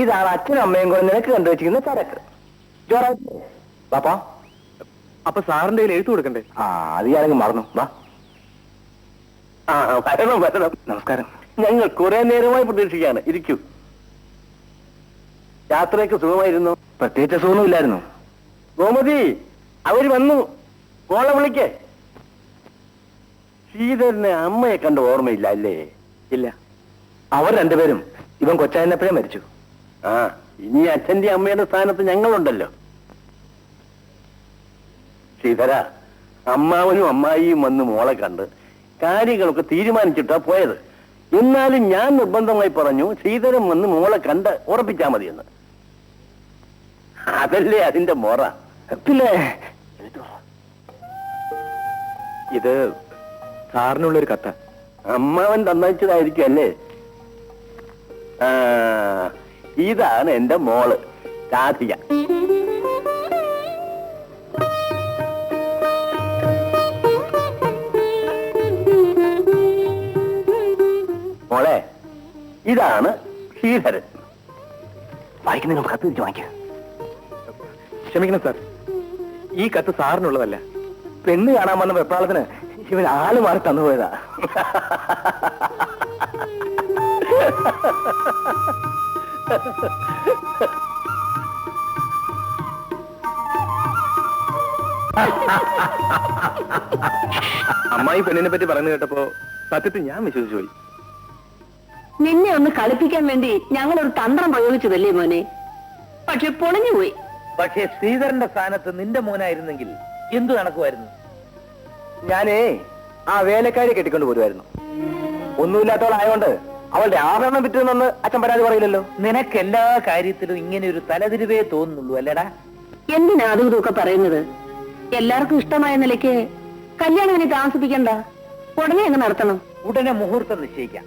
ഇതാണ് അച്ഛനും അമ്മയും കൂടെ നിനക്ക് കണ്ടുവച്ചിരിക്കുന്ന ചരക്ക്. പാപ്പാ, അപ്പൊ സാറിന്റെ കയ്യിൽ എഴുത്തു കൊടുക്കണ്ടേ? അത് ഞാനങ്ങ് മറന്നു. വാ. വരണം വരണം. നമസ്കാരം. ഞങ്ങൾ കുറെ നേരമായി പ്രതീക്ഷിക്കാണ്. ഇരിക്കൂ. യാത്രയൊക്കെ സുഖമായിരുന്നു? പ്രത്യേകിച്ച് സുഖമില്ലായിരുന്നു. ഗോമതി, അവര് വന്നു. മോളെ വിളിക്കേ. ശ്രീധരന് അമ്മയെ കണ്ട ഓർമ്മയില്ല അല്ലേ? ഇല്ല. അവർ രണ്ടുപേരും ഇവൻ കൊച്ചായിരുന്നപ്പോഴേ മരിച്ചു. ഇനി അച്ഛന്റെ അമ്മയുടെ സ്ഥാനത്ത് ഞങ്ങളുണ്ടല്ലോ. ശ്രീധര, അമ്മാവനും അമ്മായിയും വന്ന് മോളെ കണ്ട് കാര്യങ്ങളൊക്കെ തീരുമാനിച്ചിട്ടാ പോയത്. എന്നാലും ഞാൻ നിർബന്ധമായി പറഞ്ഞു ശ്രീധരൻ വന്ന് മോളെ കണ്ട് ഉറപ്പിച്ചാ മതിയെന്ന്. അതല്ലേ അതിന്റെ മോറ. പിന്നെ ഇത് സാറിനുള്ളൊരു കത്ത്. അമ്മാവൻ തന്നയച്ചതായിരിക്കും അല്ലേ? ഇതാണ് എന്റെ മോള് രാധിക. മോളെ, ഇതാണ് ശ്രീധരൻ. വായിക്കുന്നതിന് കത്ത് തിരിച്ചു വാങ്ങിക്കുക. ക്ഷമിക്കണം സാർ, ഈ കത്ത് സാറിനുള്ളതല്ല. പെണ്ണ് കാണാൻ വന്ന വെപ്രാളത്തിന് ഇവൻ ആള് മാറി തന്നുപോയതാ. അമ്മായി പെണ്ണിനെ പറ്റി പറഞ്ഞു കേട്ടപ്പോ സത്യത്തിൽ ഞാൻ വിശ്വസിച്ചു പോയി. നിന്നെ ഒന്ന് കളിപ്പിക്കാൻ വേണ്ടി ഞങ്ങളൊരു തന്ത്രം പ്രയോഗിച്ചതല്ലേ മോനെ? പക്ഷെ പൊളിഞ്ഞുപോയി. പക്ഷേ ശ്രീധരന്റെ സ്ഥാനത്ത് നിന്റെ മോനായിരുന്നെങ്കിൽ എന്തു നടക്കുമായിരുന്നു? ഞാനേ ആ വേലക്കാരി കെട്ടിക്കൊണ്ട് പോരുമായിരുന്നു. ഒന്നുമില്ലാത്തവളായോണ്ട് അവളുടെ ആഭരണം വിറ്റുന്നെന്ന് അച്ഛൻ പരാതി പറയില്ലല്ലോ. നിനക്ക് എല്ലാ കാര്യത്തിലും ഇങ്ങനെ ഒരു തലതിരിവേ തോന്നുന്നുള്ളൂ അല്ലേടാ? എന്തിനാ അതും ഇതൊക്കെ പറയുന്നത്? എല്ലാവർക്കും ഇഷ്ടമായ നിലയ്ക്ക് കല്യാണം ഇനി താമസിപ്പിക്കണ്ട, ഉടനെ അങ്ങ് നടത്തണം. ഉടനെ മുഹൂർത്തം നിശ്ചയിക്കാം.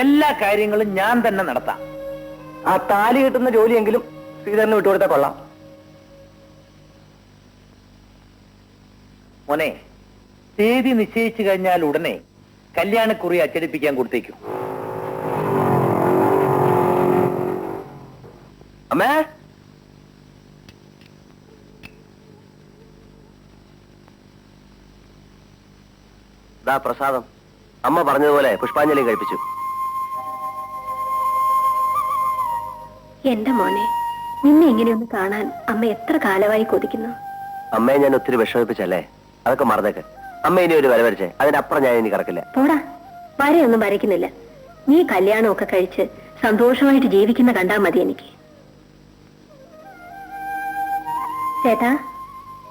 എല്ലാ കാര്യങ്ങളും ഞാൻ തന്നെ നടത്താം. ആ താലി കിട്ടുന്ന ജോലിയെങ്കിലും ശ്രീധരന് വിട്ടുകൊടുത്താൽ കൊള്ളാം. മോനെ, തീയതി നിശ്ചയിച്ചു കഴിഞ്ഞാൽ ഉടനെ കല്യാണക്കുറി അച്ചടിപ്പിക്കാൻ കൊടുത്തേക്കും. അമ്മേ, ദാ പ്രസാദം. അമ്മ പറഞ്ഞതുപോലെ പുഷ്പാഞ്ജലി കഴിപ്പിച്ചു. എന്റെ മോനെ, നിന്നെ ഇങ്ങനെയൊന്ന് കാണാൻ അമ്മ എത്ര കാലമായി കൊതിക്കുന്നു. അമ്മയെ ഞാൻ ഒത്തിരി വിഷമിപ്പിച്ചല്ലേ? അതൊക്കെ മറന്നേക്ക്. അമ്മ ഇനി ഒരു വര വരച്ചേ, അതിനപ്പുറം ഞാൻ ഇനി കിടക്കില്ല. പോടാ, വരെയൊന്നും വരയ്ക്കുന്നില്ല. നീ കല്യാണമൊക്കെ കഴിച്ച് സന്തോഷമായിട്ട് ജീവിക്കുന്ന കണ്ടാ മതി എനിക്ക്. ചേട്ടാ,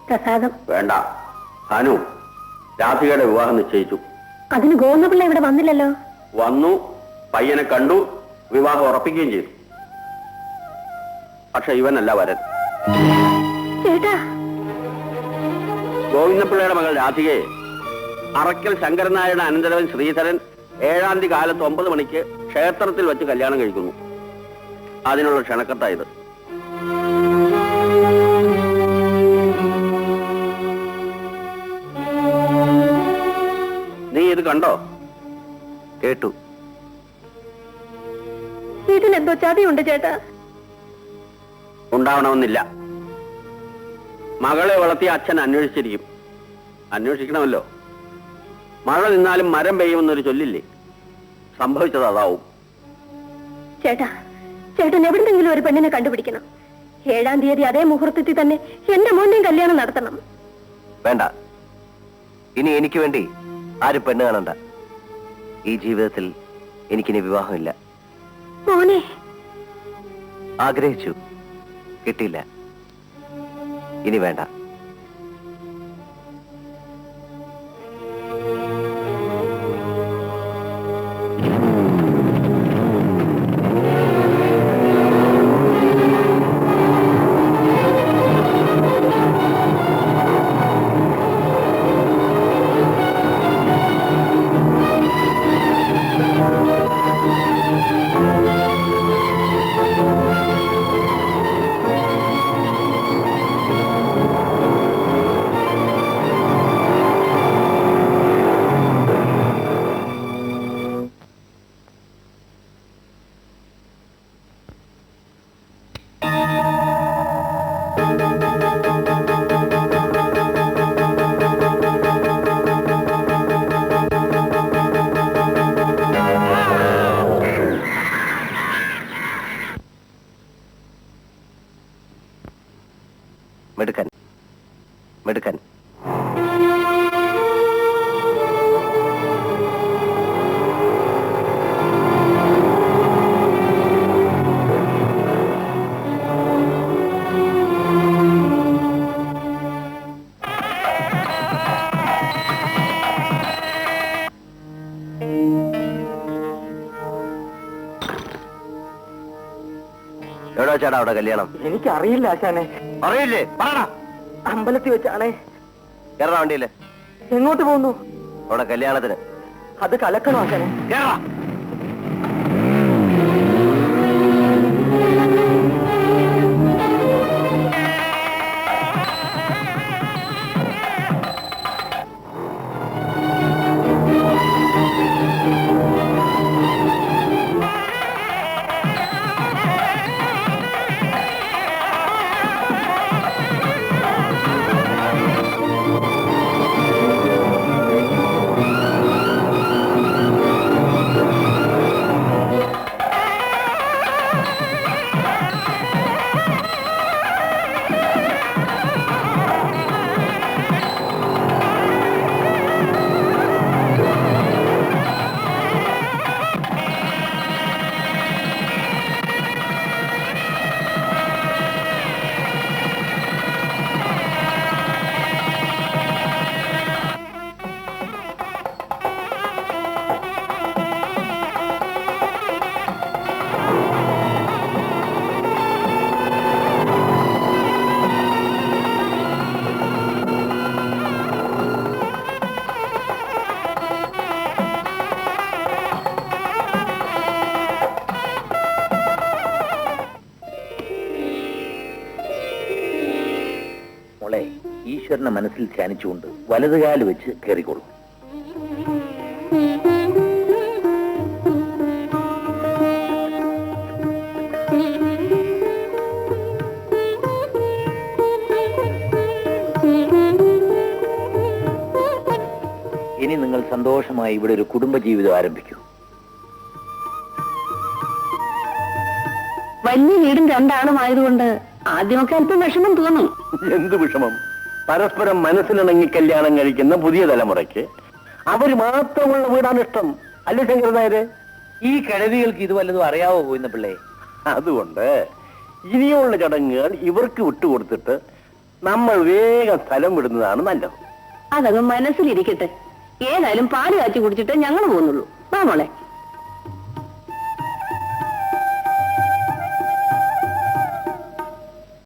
പ്രസാദം. വേണ്ട ഭാനു, രാധികയുടെ വിവാഹം നിശ്ചയിച്ചു. അതിന് ഗോവിന്ദപിള്ള ഇവിടെ വന്നില്ലല്ലോ. വന്നു, പയ്യനെ കണ്ടു, വിവാഹം ഉറപ്പിക്കുകയും ചെയ്തു. പക്ഷെ ഇവനല്ല വരൻ. ചേട്ടാ, ഗോവിന്ദപിള്ളയുടെ മകൾ രാധികയെ അറക്കൽ ശങ്കരൻ നായരുടെ അനന്തരവൻ ശ്രീധരൻ 7-ാം തീയതി കാലത്ത് 9 മണിക്ക് ക്ഷേത്രത്തിൽ വെച്ച് കല്യാണം കഴിക്കുന്നു. അതിനുള്ള ക്ഷണക്കത്തായത്. നീ ഇത് കണ്ടോ? കേട്ടു. ഇതിലെന്തോ ചതിയുണ്ട് ചേട്ടാ. ഉണ്ടാവണമെന്നില്ല. മകളെ വളർത്തിയ അച്ഛൻ അന്വേഷിച്ചിരിക്കും. അന്വേഷിക്കണമല്ലോ. മഴ നിന്നാലും മരം പെയ്യുമെന്നൊരു ചൊല്ലില്ലേ? സംഭവിച്ചത് അതാവും. ചേട്ടാ, ചേട്ടൻ എവിടെന്നെങ്കിലും ഒരു പെണ്ണിനെ കണ്ടുപിടിക്കണം. 7-ാം തീയതി അതേ മുഹൂർത്തത്തിൽ തന്നെ എന്റെ മോന്റെയും കല്യാണം നടത്തണം. വേണ്ട, ഇനി എനിക്ക് വേണ്ടി ആരും പെണ്ണ് കാണണ്ട. ഈ ജീവിതത്തിൽ എനിക്കിനി വിവാഹമില്ല. മോനെ, ആഗ്രഹിച്ചു, കിട്ടിയില്ല. ഇനി വേണ്ട. മിടുക്കൻ മിടുക്കൻ. എവിടാ ചേട്ടാ അവിടെ കല്യാണം? എനിക്കറിയില്ല ആശാനെ. അറിയില്ലേ? പറയടാ. അമ്പലത്തിൽ വെച്ചാണേ. കേരള വണ്ടിയില്ലേ? എങ്ങോട്ട് പോകുന്നു? അവിടെ കല്യാണത്തിന്. അത് കലക്കണോ ആശാനെ? കേരള. ഈശ്വരനെ മനസ്സിൽ ധ്യാനിച്ചുകൊണ്ട് വലതുകാല് വെച്ച് കയറിക്കൊള്ളു. ഇനി നിങ്ങൾ സന്തോഷമായി ഇവിടെ ഒരു കുടുംബജീവിതം ആരംഭിക്കൂ. വലിയ വീടും രണ്ടാളുമായതുകൊണ്ട് ആദ്യമൊക്കെ അല്പം വിഷമം തോന്നും. എന്ത് വിഷമം? പരസ്പരം മനസ്സിലിണങ്ങി കല്യാണം കഴിക്കുന്ന പുതിയ തലമുറയ്ക്ക് അവര് മാത്രമുള്ള വീടാണ് ഇഷ്ടം. അല്ലേ ശങ്കരൻ നായര്? ഈ കിഴവികൾക്ക് ഇത് വല്ലതും അറിയാവോ പോയിന്ന പിള്ളേ? അതുകൊണ്ട് ഇനിയുള്ള ചടങ്ങുകൾ ഇവർക്ക് വിട്ടുകൊടുത്തിട്ട് നമ്മൾ വേഗം സ്ഥലം വിടുന്നതാണ് നല്ലത്. അതങ്ങ് മനസ്സിലിരിക്കട്ടെ. ഏതായാലും പാല് കാച്ചി കുടിച്ചിട്ട് ഞങ്ങൾ പോകുന്നുള്ളൂ. മോളെ